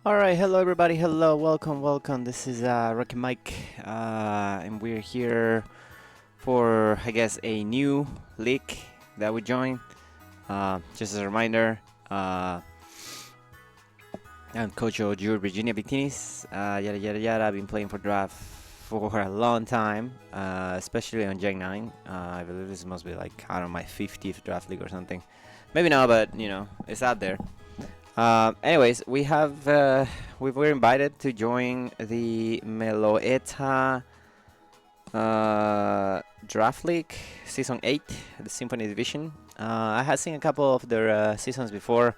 Alright, hello everybody, hello, welcome. This is Rocky Mike, and we're here for, I guess, a new league that we joined. Just as a reminder, I'm Coach Ojur, Virginia Victinis, yada yada yada. I've been playing for draft for a long time, especially on Gen 9. I believe this must be like, I don't know, my 50th draft league or something. Maybe not, but you know, it's out there. Anyways, we were invited to join the Meloeta Draft League Season 8, the Symphony Division. I had seen a couple of their seasons before.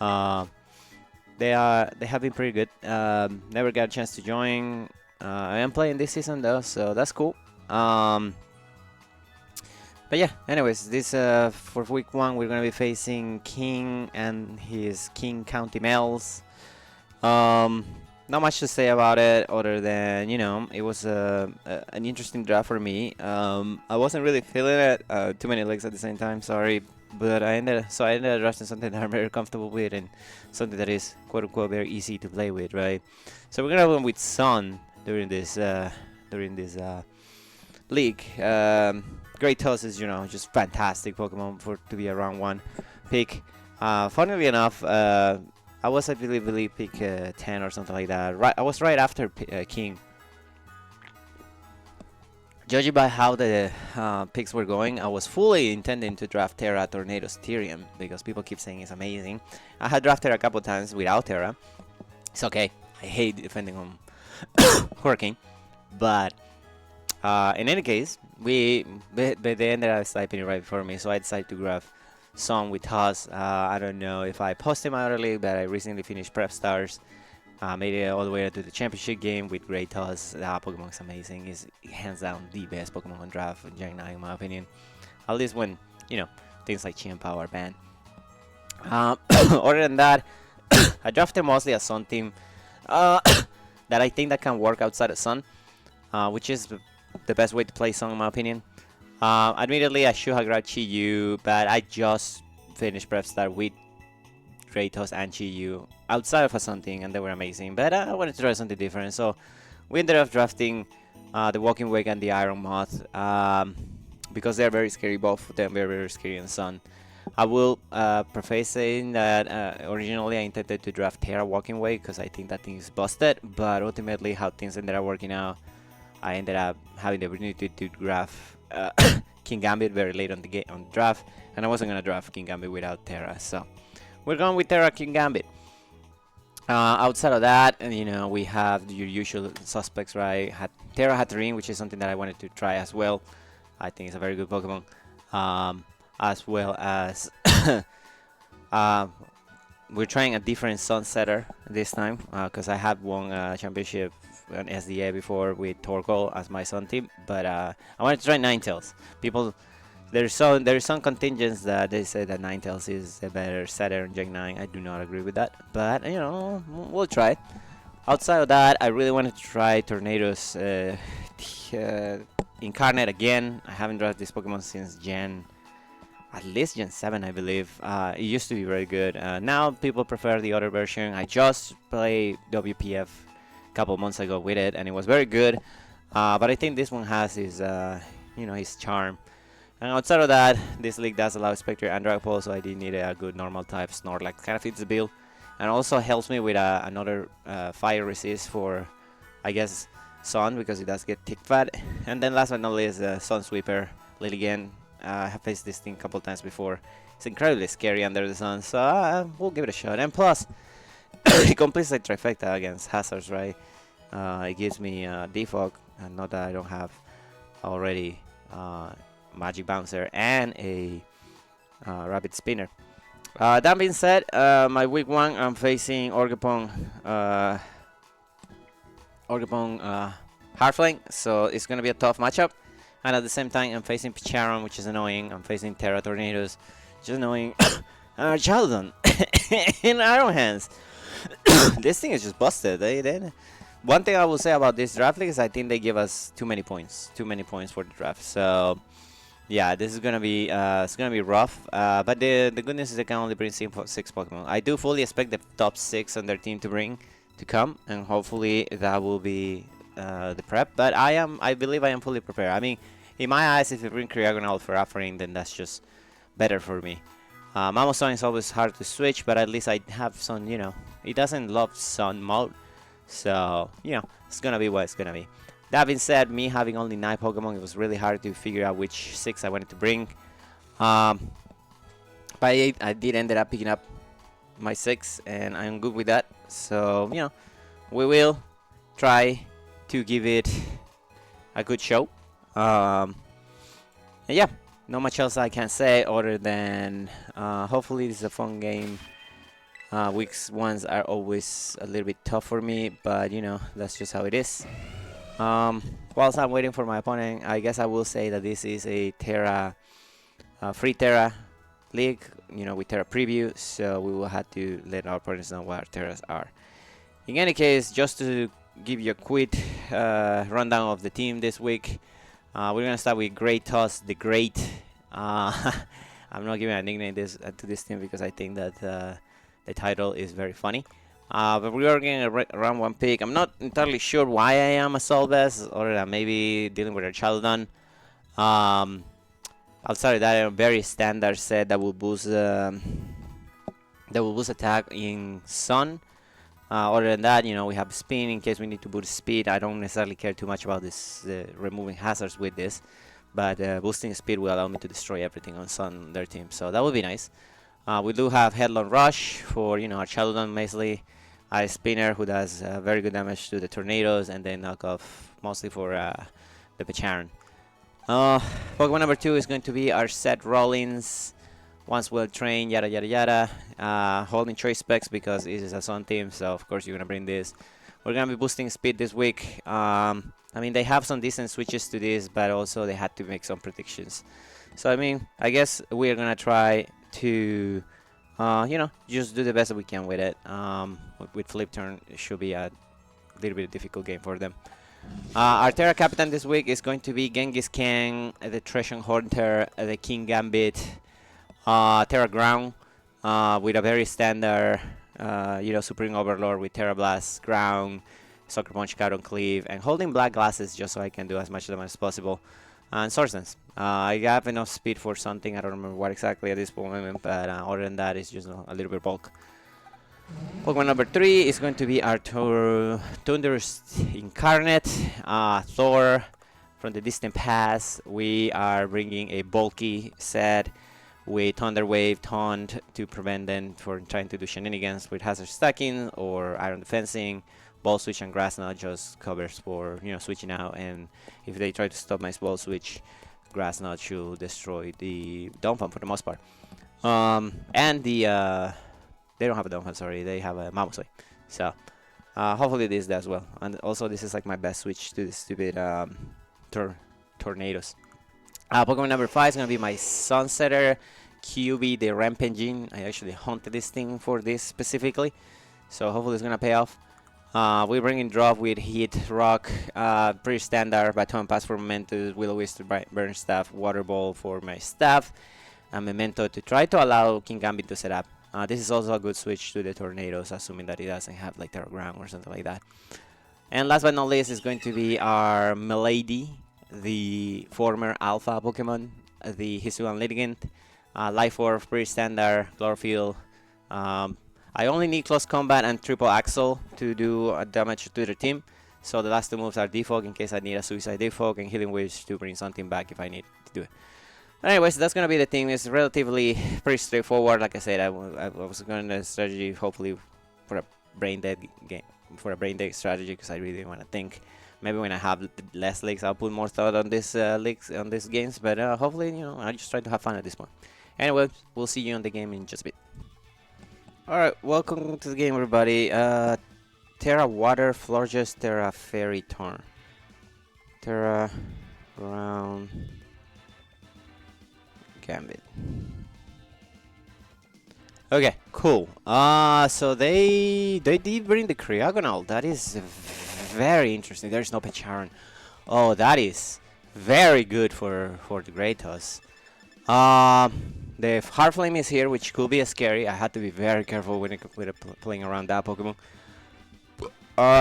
They have been pretty good. Never got a chance to join. I am playing this season though, so that's cool. But yeah, anyways, this for week 1 we're gonna be facing King and his King County Melz. Not much to say about it other than, you know, it was an interesting draft for me. I wasn't really feeling it. Too many legs at the same time, sorry, but I ended up drafting something that I'm very comfortable with and something that is quote unquote very easy to play with, right? So we're gonna go with Sun during this league. Great Toss is, you know, just fantastic Pokemon to be a round 1 pick. Funnily enough, I was, I believe pick 10 or something like that. I was right after King. Judging by how the picks were going, I was fully intending to draft Terra, Tornadoes, Tyrium, because people keep saying it's amazing. I had drafted a couple times without Terra. It's okay. I hate defending on Hurricane, but in any case, they ended up sniping it right before me, so I decided to grab Sun with Toss. I don't know if I posted my early, but I recently finished Prep Stars. Made it all the way to the championship game with Great Toss. Pokemon is amazing. It's hands down the best Pokemon on draft in Gen 9, in my opinion. At least when, you know, things like Chi and Power are banned. Other than that, I drafted mostly a Sun team that I think that can work outside of Sun, which is the best way to play Sun, in my opinion. Admittedly, I should have grabbed Chi-Yu, but I just finished Prep Star with Kratos and Chi-Yu outside of a Sun thing, and they were amazing. But I wanted to try something different, so we ended up drafting the Walking Wake and the Iron Moth because they're very scary. Both of them very, very scary in Sun. I will preface saying that originally I intended to draft Terra Walking Wake because I think that thing is busted, but ultimately how things ended up working out, I ended up having the opportunity to draft King Gambit very late on the draft, and I wasn't gonna draft King Gambit without Terra, so we're going with Terra King Gambit. Outside of that, you know, we have your usual suspects, right? Terra Hatterene, which is something that I wanted to try as well. I think it's a very good Pokemon, as well as we're trying a different Sunsetter this time because I had won a championship on SDA before with Torkoal as my Sun team, but I wanted to try Ninetales. There's some contingents that they say that Ninetales is a better setter in Gen 9. I do not agree with that, but you know, we'll try it. Outside of that, I really wanted to try Tornadoes Incarnate again. I haven't drafted this Pokemon since at least Gen 7, I believe. It used to be very good. Now people prefer the other version. I just played WPF a couple months ago with it, and it was very good. But I think this one has his, you know, his charm. And outside of that, this league does allow Spectre and Dragapult, so I did need a good normal type Snorlax. Kind of fits the bill, and also helps me with another fire resist for, I guess, Sun, because it does get tick fat. And then last but not least, Sun Sweeper Lilligant. I have faced this thing a couple times before. It's incredibly scary under the sun, so we'll give it a shot. And plus, it completes the trifecta against hazards, right? It gives me defog, and not that I don't have already Magic Bouncer and a Rapid Spinner. That being said, my week 1, I'm facing Orgapon Heartflame, so it's gonna be a tough matchup. And at the same time, I'm facing Picharon, which is annoying. I'm facing Terra Tornadoes, which is annoying. Chaldon in Iron Hands. This thing is just busted. One thing I will say about this draft league is I think they give us too many points for the draft. So Yeah, this is gonna be it's gonna be rough. But the good news is they can only bring 6 Pokemon. I do fully expect the top 6 on their team to come, and hopefully that will be the prep. But I believe I am fully prepared. I mean, in my eyes, if you bring Cryogonal for offering, then that's just better for me. Mammoson is always hard to switch, but at least I have some, you know, he doesn't love Sun mode, so you know it's gonna be what it's gonna be. That being said, me having only 9 Pokemon, it was really hard to figure out which 6 I wanted to bring. But I did ended up picking up my 6, and I'm good with that. So, you know, we will try to give it a good show. And yeah, not much else I can say other than hopefully this is a fun game. Weeks 1s are always a little bit tough for me, but you know, that's just how it is. Whilst I'm waiting for my opponent, I guess I will say that this is a Terra, free Terra league, you know, with Terra preview, so we will have to let our opponents know what our Terras are. In any case, just to give you a quick rundown of the team this week, we're gonna start with Great Toss the Great. I'm not giving a nickname to this team because I think that the title is very funny. But we are getting a round 1 pick. I'm not entirely sure why I am a Solves, or maybe dealing with a Chaldon. Outside of that, a very standard set that will boost attack in Sun. Other than that, you know, we have Spin in case we need to boost speed. I don't necessarily care too much about this removing hazards with this, but boosting speed will allow me to destroy everything on Sun, their team. So that would be nice. We do have Headlong Rush for, you know, our Chaldon mostly. Ice Spinner, who does very good damage to the Tornadoes, and then knock off mostly for the Pecharon. Pokemon number 2 is going to be our Seth Rollins. Once well trained, yada yada yada. Holding choice specs because it is a Sun team, so of course you're gonna bring this. We're gonna be boosting speed this week. I mean, they have some decent switches to this, but also they had to make some predictions. So I mean, I guess we're gonna try to you know, just do the best that we can with it. With Flip Turn, it should be a little bit difficult game for them. Our Terra Captain this week is going to be Genghis Khan, the Treasure Hunter, the King Gambit, Terra Ground, with a very standard, you know, Supreme Overlord with Terra Blast, Ground, Sucker Punch, Caron Cleave, and holding black glasses just so I can do as much damage as possible. And Swords Dance. I have enough speed for something, I don't remember what exactly at this moment, but other than that, it's just a little bit bulk. Pokemon number 3 is going to be our Thunderous Incarnate, Thor from the distant past. We are bringing a bulky set with Thunder Wave, Taunt to prevent them from trying to do shenanigans with Hazard Stacking or Iron Defensing. Ball Switch and Grass Knot just covers for, you know, switching out, and if they try to stop my Ball Switch, Grass Knot should destroy the Downfall for the most part. And the they don't have a Downfall, sorry, they have a Mamosway. So hopefully this does well. And also this is like my best switch to the stupid Tornadoes. Pokemon number 5 is gonna be my Sunsetter QB, the Rampaging. I actually hunted this thing for this specifically, so hopefully it's gonna pay off. We bring in drop with Heat, Rock, pretty standard, Baton Pass for Memento, Will-O-Wisp to burn Staff, Water Ball for my Staff, and Memento to try to allow King Gambit to set up. This is also a good switch to the Tornadoes, assuming that it doesn't have like Terra Ground or something like that. And last but not least is going to be our Milady, the former Alpha Pokemon, the Hisuian Litigant, Life Orb, pretty standard, Chlorophyll. I only need Close Combat and Triple Axle to do damage to the team. So the last 2 moves are Defog in case I need a Suicide Defog, and Healing Wish to bring something back if I need to do it. But anyways, that's going to be the team. It's relatively pretty straightforward. Like I said, I was going to strategy hopefully for a brain dead game, for a brain dead strategy, because I really want to think. Maybe when I have less leagues, I'll put more thought on this leagues, on these games. But hopefully, you know, I just try to have fun at this point. Anyway, we'll see you on the game in just a bit. Alright, welcome to the game, everybody. Terra Water, Florges, Terra Fairy Torn. Terra Ground Gambit. Okay, cool. So they did bring the Cryogonal. That is very interesting. There's no Pecharon. Oh, that is Very good for the Kratos. The Hard Flame is here, which could be scary. I had to be very careful when playing around that Pokemon.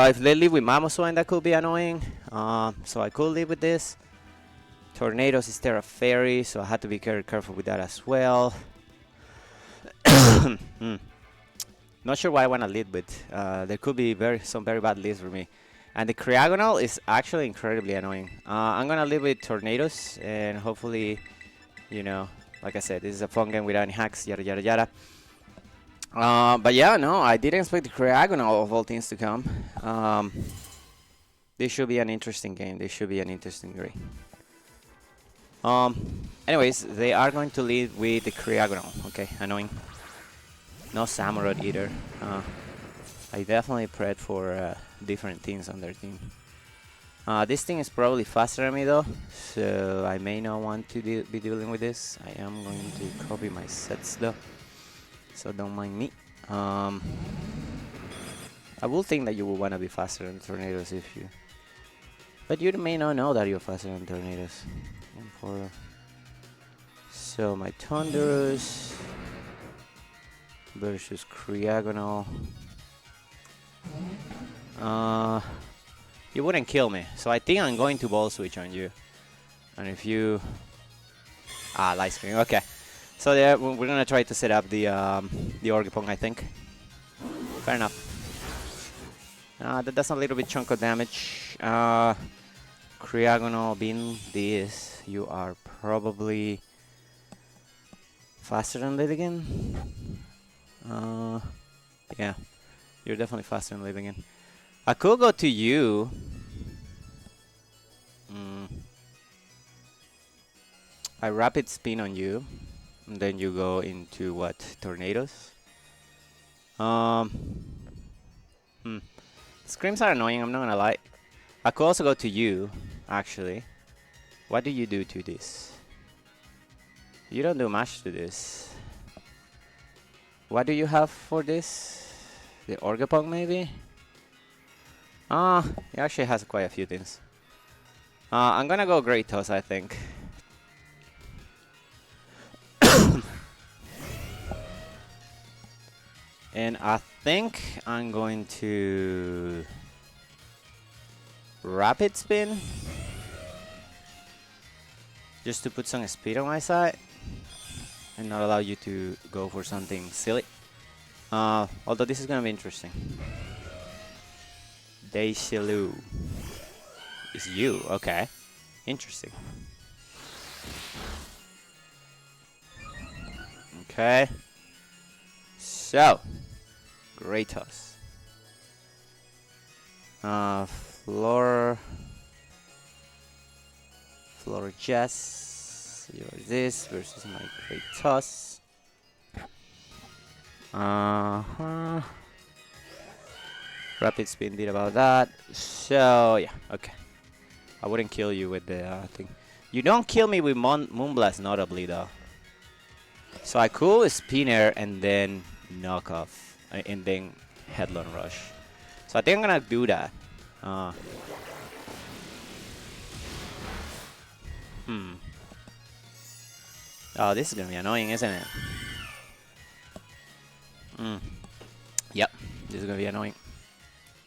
If they leave with Mamoswine, that could be annoying. So I could live with this. Tornadoes is Terra Fairy, so I had to be very careful with that as well. Not sure what I want to lead with. There could be some very bad leads for me. And the Cryogonal is actually incredibly annoying. I'm gonna live with Tornadoes, and hopefully, you know, like I said, this is a fun game without any hacks, yada yada yada. But yeah, no, I didn't expect the Cryogonal of all things to come. This should be an interesting game. This should be an interesting game. Anyways, they are going to lead with the Cryogonal. Okay, annoying. No Samurott either. I definitely prayed for different things on their team. This thing is probably faster than me though, so I may not want to be dealing with this. I am going to copy my sets though, so don't mind me. I will think that you will want to be faster than Tornadoes if you... But you may not know that you're faster than Tornadoes. So my Thunderous versus Cryogonal. You wouldn't kill me, so I think I'm going to Ball Switch on you. And if you... Light Screen, okay. So there, we're gonna try to set up the Orgipong, I think. Fair enough. That does a little bit chunk of damage. Cryogonal being this, you are probably faster than Lilligant. Yeah, you're definitely faster than Lilligant. I could go to you. I Rapid Spin on you, and then you go into what? Tornadoes? Screams are annoying, I'm not gonna lie. I could also go to you, actually. What do you do to this? You don't do much to this. What do you have for this? The Orgapong, maybe? It actually has quite a few things. I'm gonna go Kratos, I think. And I think I'm going to Rapid Spin, just to put some speed on my side and not allow you to go for something silly. Although this is gonna be interesting. Daishilu is you, okay. Interesting. Okay. So, Kratos. Floor Jess. You're this versus my Kratos. Rapid Spin did about that. So, yeah, okay. I wouldn't kill you with the thing. You don't kill me with Moonblast, notably, though. So I could Spinner and then knock off, and then Headlong Rush. So I think I'm gonna do that. Oh, this is gonna be annoying, isn't it? Yep, this is gonna be annoying.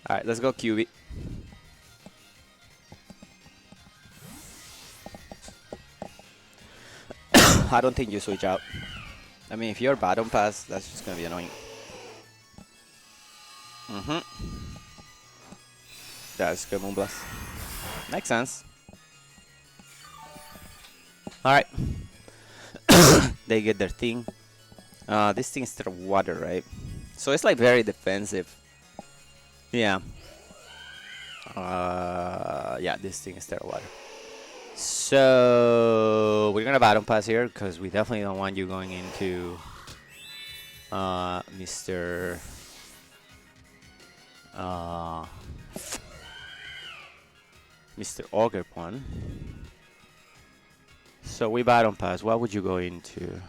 Alright, let's go QB. I don't think you switch out. I mean, if you're Baton Pass, that's just gonna be annoying. That's good Moonblast. Makes sense. Alright. They get their thing. This thing is their water, right? So it's like very defensive. Yeah. Yeah, this thing is their water. So we're gonna Baton Pass here because we definitely don't want you going into Mr. Ogerpon. So we Baton Pass. What would you go into?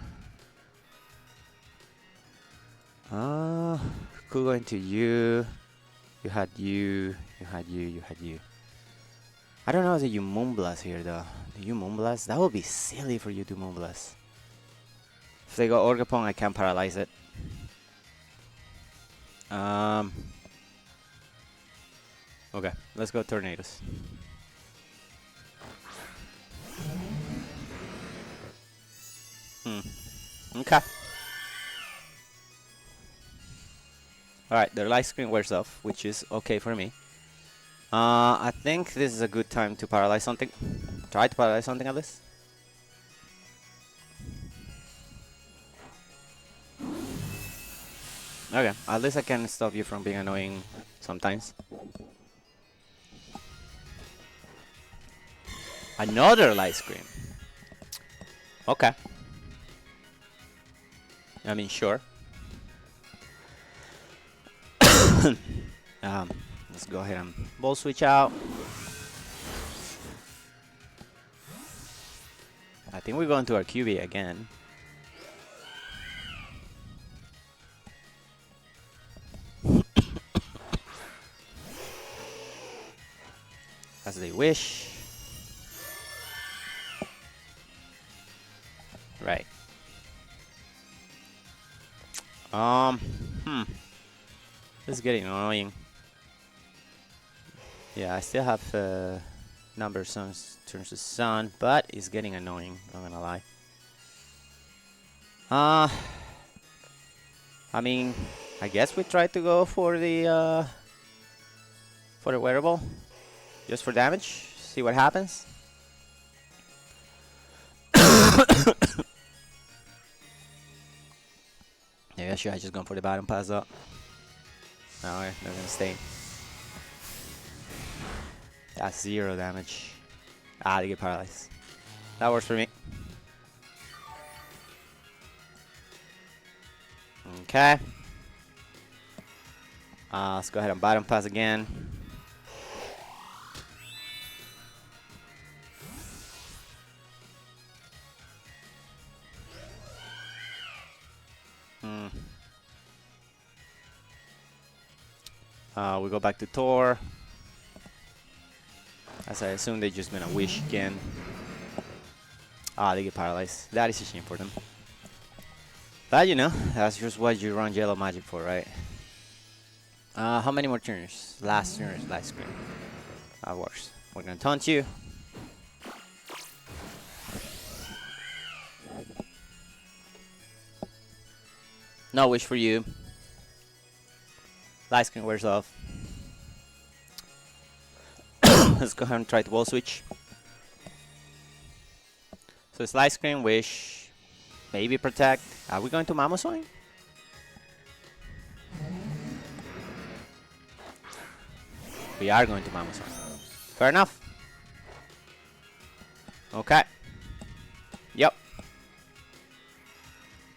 Could go into you. You had you. You had you. You had you. I don't know that you Moonblast here though. Do you Moonblast? That would be silly for you to Moonblast. If they go Orgapong, I can't paralyze it. Okay, let's go Tornadoes. Okay. Alright, their light screen wears off, which is okay for me. I think this is a good time to paralyze something. Try to paralyze something at least. Okay, at least I can stop you from being annoying sometimes. Another light screen. Okay. I mean, sure. Let's go ahead and ball switch out. I think we're going to our QB again. As they wish. Right. This is getting annoying. Yeah, I still have number turns to sun, but it's getting annoying, I'm not gonna lie. I mean, I guess we try to go for the wearable. Just for damage, see what happens. Yeah, sure, I just gone for the bottom pass up. No, they're gonna stay. That's 0 damage. They get paralyzed. That works for me. Okay. Let's go ahead and bottom pass again. We go back to Tor. As I assume they're just gonna wish again. They get paralyzed. That is a shame for them. But you know, that's just what you run yellow magic for, right? How many more turns? Last turn is last screen. That works. We're gonna taunt you. No wish for you. Light screen wears off. Let's go ahead and try to wall switch. So it's light screen, wish, maybe protect. Are we going to Mamoswine? We are going to Mamoswine. Fair enough. Okay. Yep.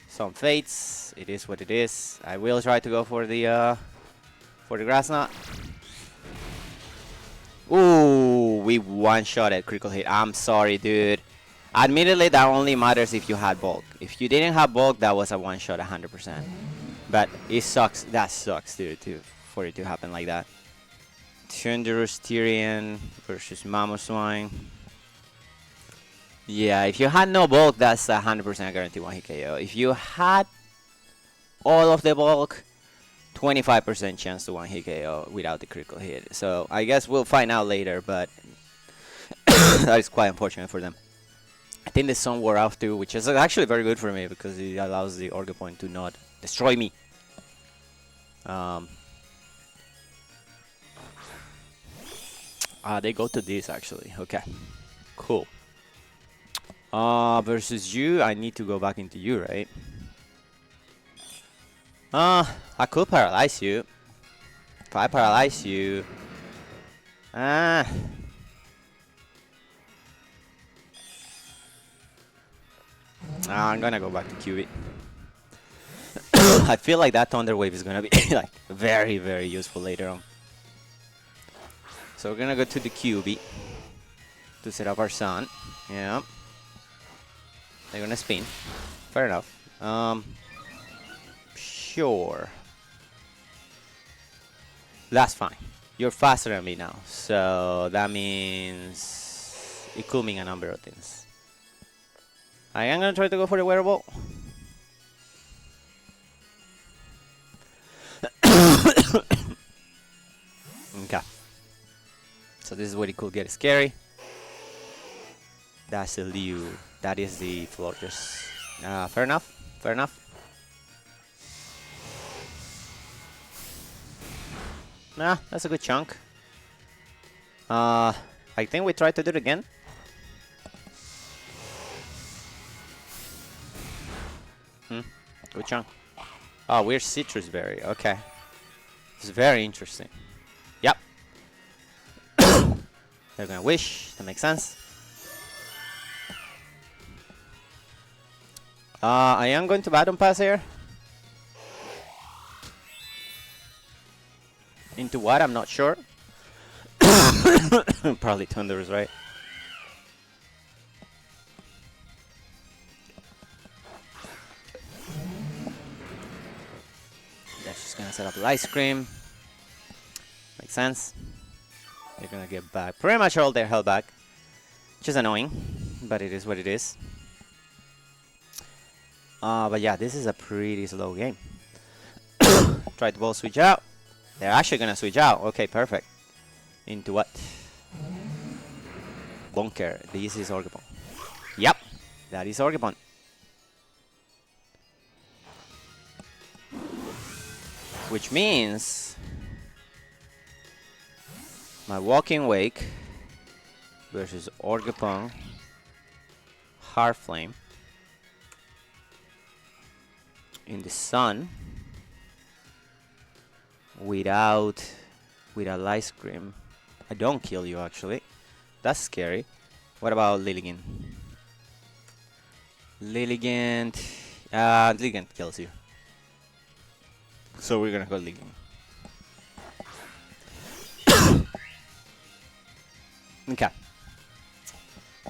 Some fates. It is what it is. I will try to go for the grass knot. Ooh, we one-shotted critical hit. I'm sorry, dude. Admittedly, that only matters if you had bulk. If you didn't have bulk, that was a one-shot 100%. But it sucks. That sucks, dude, for it to happen like that. Thunderous Tyrion versus Mamoswine. Yeah, if you had no bulk, that's 100% guaranteed one hit KO. If you had all of the bulk, 25% chance to one hit KO without the critical hit. So I guess we'll find out later, but that is quite unfortunate for them. I think the sun wore off too, which is actually very good for me because it allows the Orga Point to not destroy me. They go to this actually. Okay, cool. Versus you, I need to go back into you, right? I could paralyze you. If I paralyze you, I'm gonna go back to QB. I feel like that Thunder Wave is gonna be like very, very useful later on. So we're gonna go to the QB to set up our sun. Yeah. They're gonna spin. Fair enough. Sure. That's fine. You're faster than me now. So that means It could mean a number of things. I am gonna try to go for the wearable. Okay. So this is where it could get scary. That's the Liu. That is the Fortress. Fair enough. Fair enough. Nah, that's a good chunk. I think we try to do it again. Good chunk. Oh, we're citrus berry. Okay. It's very interesting. Yep. They're gonna wish. That makes sense. I am going to Baton Pass here. Into what? I'm not sure. Probably Thunders, right? That's just gonna set up the ice cream. Makes sense. They're gonna get back pretty much all their health back, which is annoying, but it is what it is. But yeah, this is a pretty slow game. Try to both switch out. They're actually gonna switch out. Okay, perfect. Into what? Bunker. This is Orgapon. Yep, that is Orgapon. Which means my Walking Wake versus Orgapon Heart Flame in the sun without ice cream. I don't kill you actually. That's scary. What about Lilligant? Lilligant kills you. So we're gonna go Lilligant. Okay.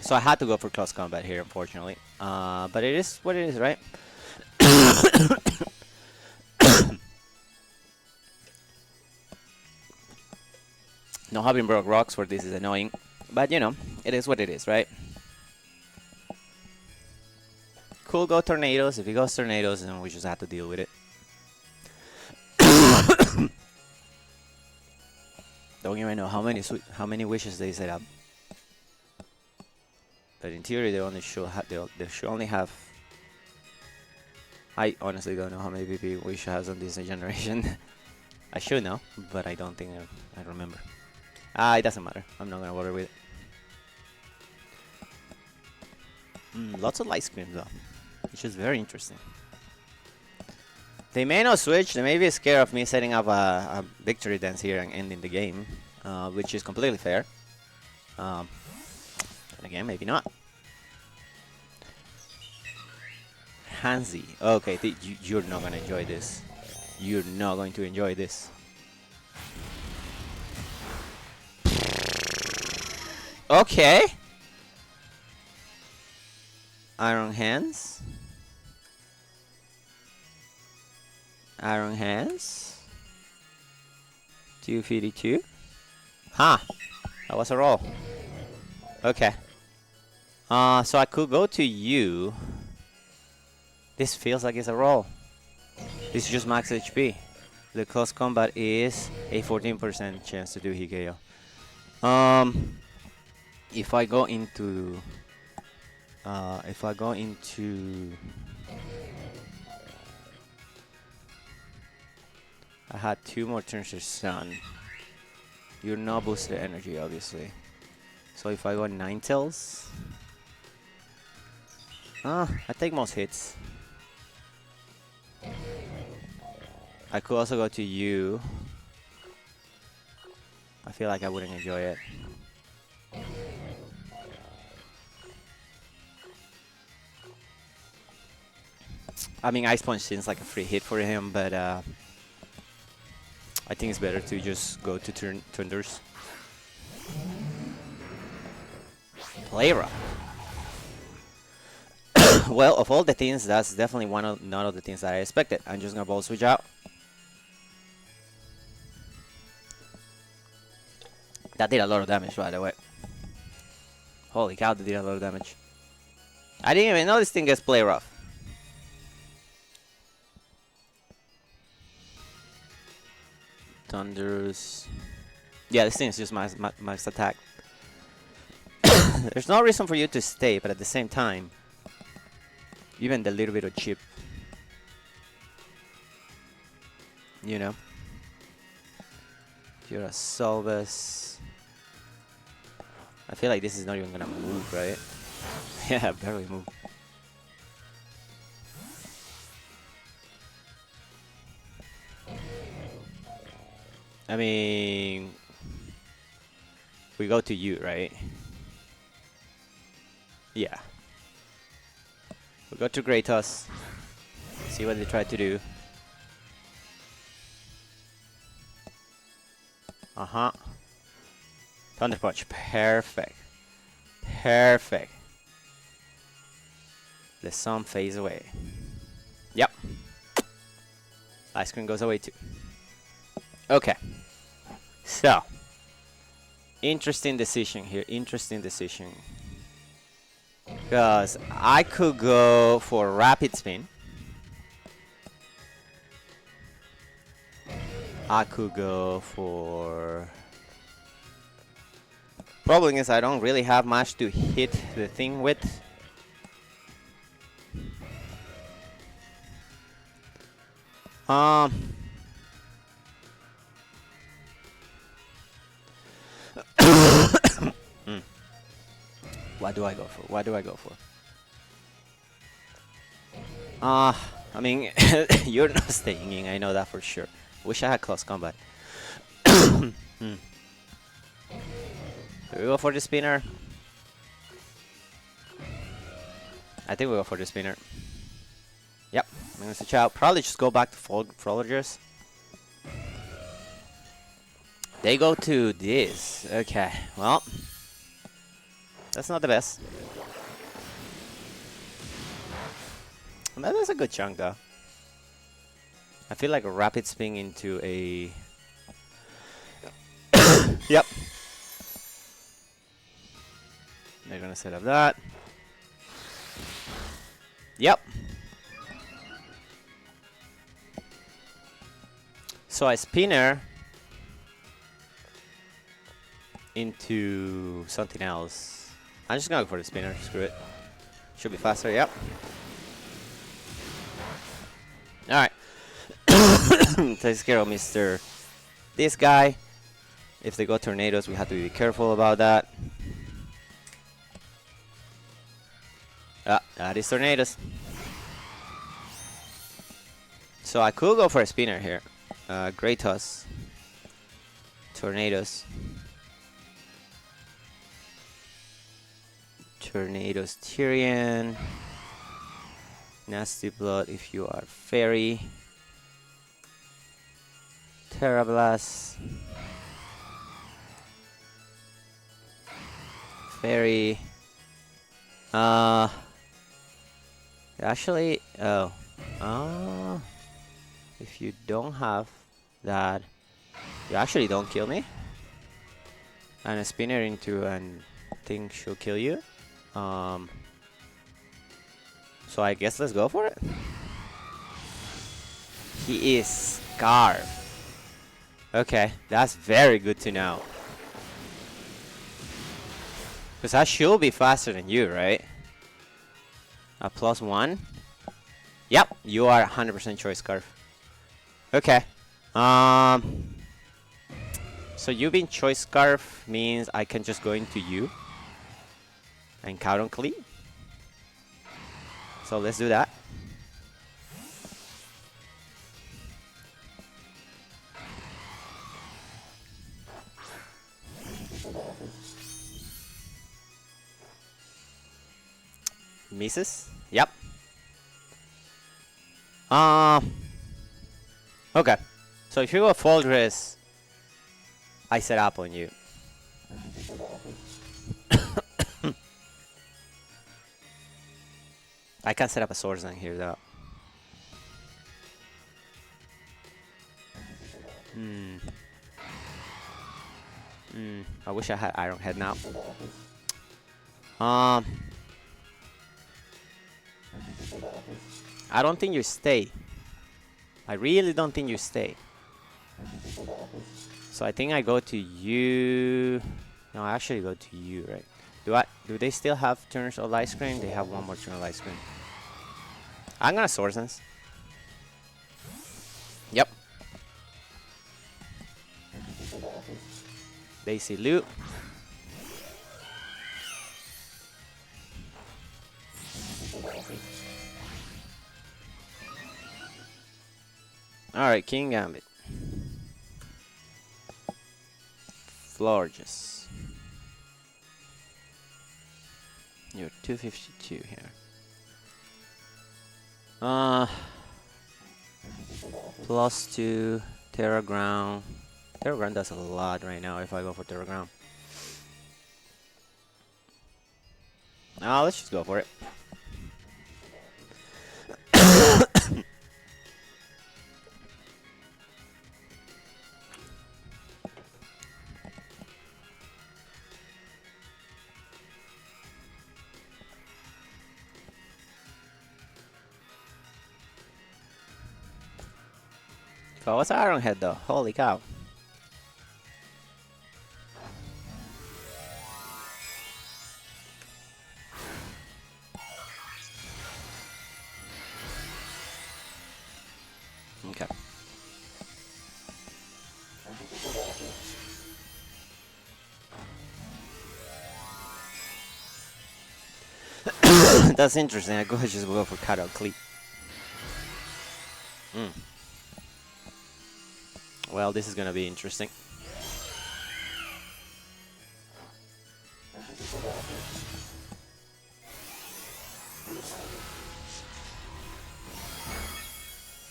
So I had to go for close combat here, unfortunately. But it is what it is, right? No having broke rocks for this is annoying, but you know, it is what it is, right? Cool, go tornadoes. If he goes tornadoes, then we just have to deal with it. Don't even know how many wishes they set up, but in theory they only should they should only have. I honestly don't know how many PP Wish has on this generation. I should know, but I don't think I remember. It doesn't matter. I'm not gonna bother with it. Lots of ice cream though, which is very interesting. They may not switch. They may be scared of me setting up a victory dance here and ending the game, which is completely fair. And again, maybe not. Hansi. Okay, you're not gonna enjoy this. You're not going to enjoy this. Okay. Iron Hands. Iron Hands. 252. Huh. That was a roll. Okay. So I could go to you. This feels like it's a roll. This is just max HP. The close combat is a 14% chance to do Higeo. If I go into I had 2 more turns to Sun. You're not boosted energy, obviously. So if I go Ninetales, I take most hits. I could also go to you. I feel like I wouldn't enjoy it. I mean, Ice Punch seems like a free hit for him, but I think it's better to just go to Thunders. Playra. Well, of all the things, that's definitely none of the things that I expected. I'm just gonna ball switch out. That did a lot of damage, by the way. Holy cow, they did a lot of damage. I didn't even know this thing gets play rough. Thunders. Yeah, this thing is just max attack. There's no reason for you to stay, but at the same time, even the little bit of chip, you know. You're a Solvus. I feel like this is not even gonna move, right? Yeah, barely move. I mean, we go to you, right? Yeah. We go to Kratos. See what they try to do. Uh-huh. Thunder Punch. Perfect. Perfect. The sun fades away. Yep. Ice cream goes away too. Okay. So. Interesting decision here. Interesting decision. Because I could go for Rapid Spin. I could go for... Problem is I don't really have much to hit the thing with. Mm. What do I go for? What do I go for? I mean, you're not staying in, I know that for sure. Wish I had close combat. Do we go for the spinner? I think we go for the spinner. Yep, I'm gonna switch out. Probably just go back to Frologers. They go to this. Okay, well, that's not the best. That is a good chunk, though. I feel like a rapid spin into a... Yep. They're gonna set up that. Yep. So I spinner into something else. I'm just gonna go for the spinner. Screw it. Should be faster. Yep. All right. Takes care of Mr. This guy. If they go tornadoes, we have to be careful about that. That is tornadoes. So I could go for a spinner here. Great toss. Tornadoes. Tornadoes Tyrion. Nasty Blood if you are Fairy. Terrablast. Fairy. Actually, if you don't have that, you actually don't kill me. And a spinner into an thing should kill you. So I guess let's go for it. He is Scarf. Okay, that's very good to know. Because I should be faster than you, right? A +1. Yep, you are 100% choice Scarf. Okay. So you being choice Scarf means I can just go into you and count on Clee. So let's do that. Misses? Yep. Okay. So if you go full dress, I set up on you. I can set up a swordsman here though. I wish I had Iron Head now. I don't think you stay. I really don't think you stay. So I think I go to you. No, I actually go to you, right? Do they still have turns of light screen? They have one more turn of light screen. I'm gonna Sword Sense. Yep. Daisy Loot. Alright, King Gambit. Florges. You're 252 here. +2 Terra Ground. Terra Ground does a lot right now if I go for Terra Ground. Let's just go for it. Oh, what's Ironhead though? Holy cow. Okay. That's interesting. I go just go for Cutout Cleat. Well, this is gonna be interesting.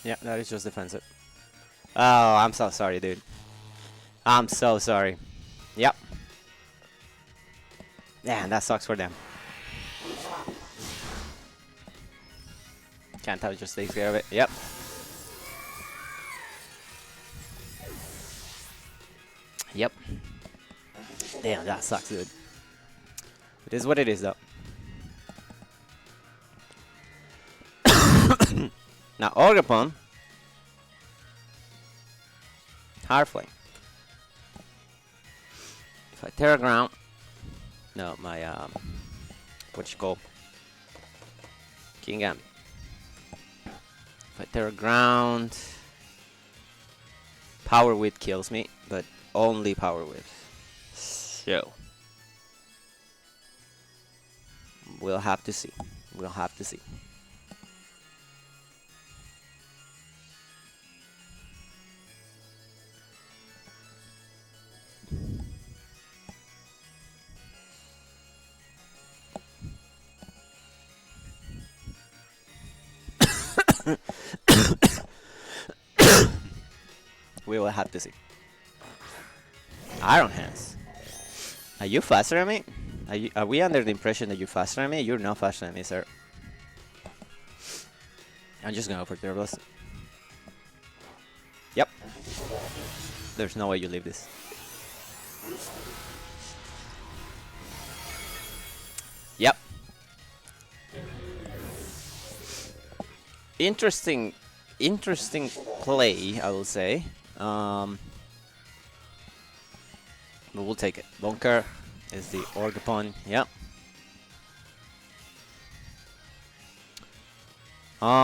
Yeah, that is just defensive. Oh, I'm so sorry, dude. I'm so sorry. Yep. Yeah, that sucks for them. Can't tell, just takes care of it. Yep. Yep. Damn, that sucks, dude. It is what it is, though. Now, Orgapon. Hardflame. If I Terra Ground. No, my, what you call? King Gambit. If I Terra Ground. Power Whip kills me, but only Power Whip. So. We'll have to see. We'll have to see. We will have to see. Iron Hands. Are you faster than me? Are we under the impression that you're faster than me? You're not faster than me, sir. I'm just gonna go for Turbo's. Yep. There's no way you leave this. Yep. Interesting play, I will say. But we'll take it. Bunker is the Orgapon. Yep.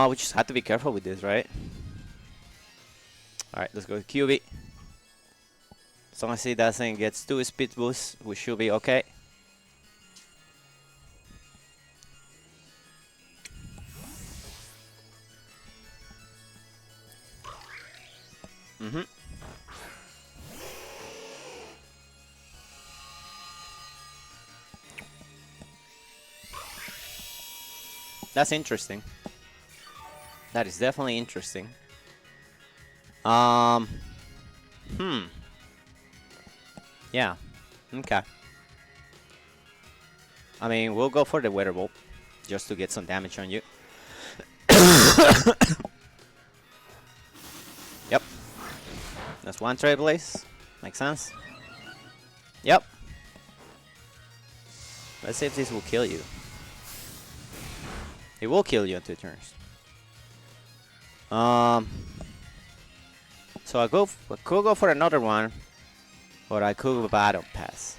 We just have to be careful with this, right? Alright, let's go with QB. As long as he doesn't get 2 speed boosts, we should be okay. That's interesting. That is definitely interesting. Yeah. Okay. I mean, we'll go for the Weather Bolt just to get some damage on you. Yep. That's one Trailblaze. Makes sense. Yep. Let's see if this will kill you. It will kill you in 2 turns. So I could go for another one, or I could battle pass.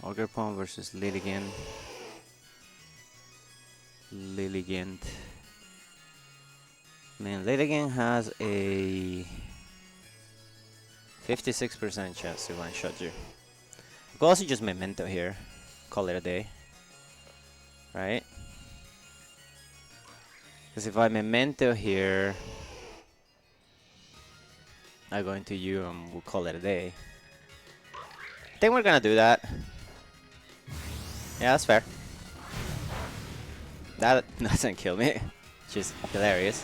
Ogre Pawn versus Lilligant. Man, Lilligant has a 56% chance to one-shot you. I could also just Memento here. Call it a day. Right? Because if I Memento here, I go into you and we'll call it a day. I think we're gonna do that. Yeah, that's fair. That doesn't kill me. It's just hilarious.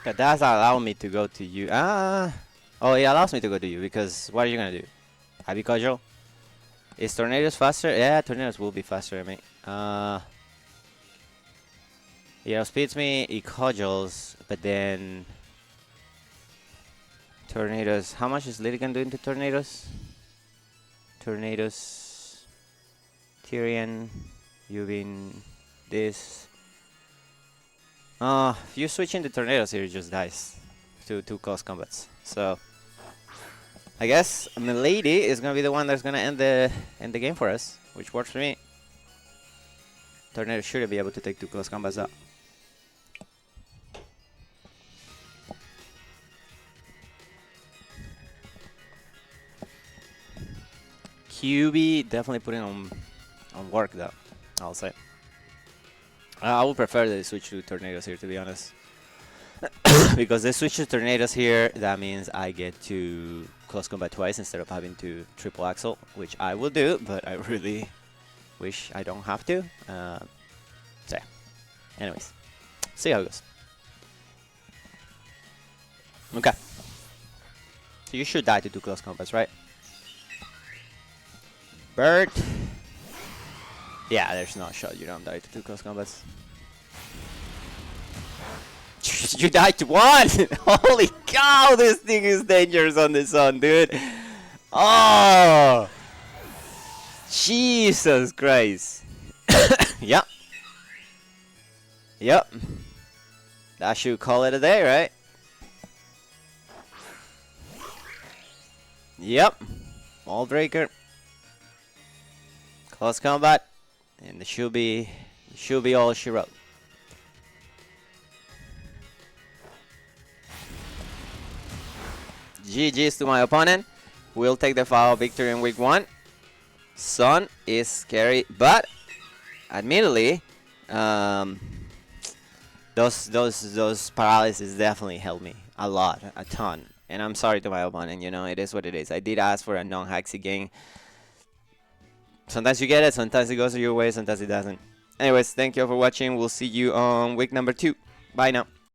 That does allow me to go to you. Oh, it allows me to go to you because what are you gonna do? Happy Cudgel? Is Tornadoes faster? Yeah, Tornadoes will be faster, I mean. It outspeeds me, it cudgels, but then Tornadoes. How much is Lilligant doing to Tornadoes? Tornadoes, Tyrion, Yubin, this. If you switch into Tornadoes here, it just dies to 2 close combats. So I guess Milady is gonna be the one that's gonna end the game for us, which works for me. Tornado shouldn't be able to take 2 close combats out. QB definitely putting on work though, I'll say. I would prefer they switch to Tornadoes here, to be honest. Because they switch to Tornadoes here, that means I get to close combat twice instead of having to triple axle, which I will do, but I really wish I don't have to. So yeah. Anyways, see how it goes. Okay. So you should die to 2 close combats, right? Bird. Yeah, there's no shot you don't die to 2 close combats. You died to 1! Holy cow, this thing is dangerous on the sun, dude. Oh! Jesus Christ. Yep. Yep. That should call it a day, right? Yep. Wall breaker. Close combat. And it should be all she wrote. GG's to my opponent. We'll take the final victory in week 1. Sun is scary, but admittedly, those paralysis definitely helped me a lot, a ton. And I'm sorry to my opponent, you know, it is what it is. I did ask for a non-Haxy game. Sometimes you get it, sometimes it goes your way, sometimes it doesn't. Anyways, thank you all for watching. We'll see you on week number 2. Bye now.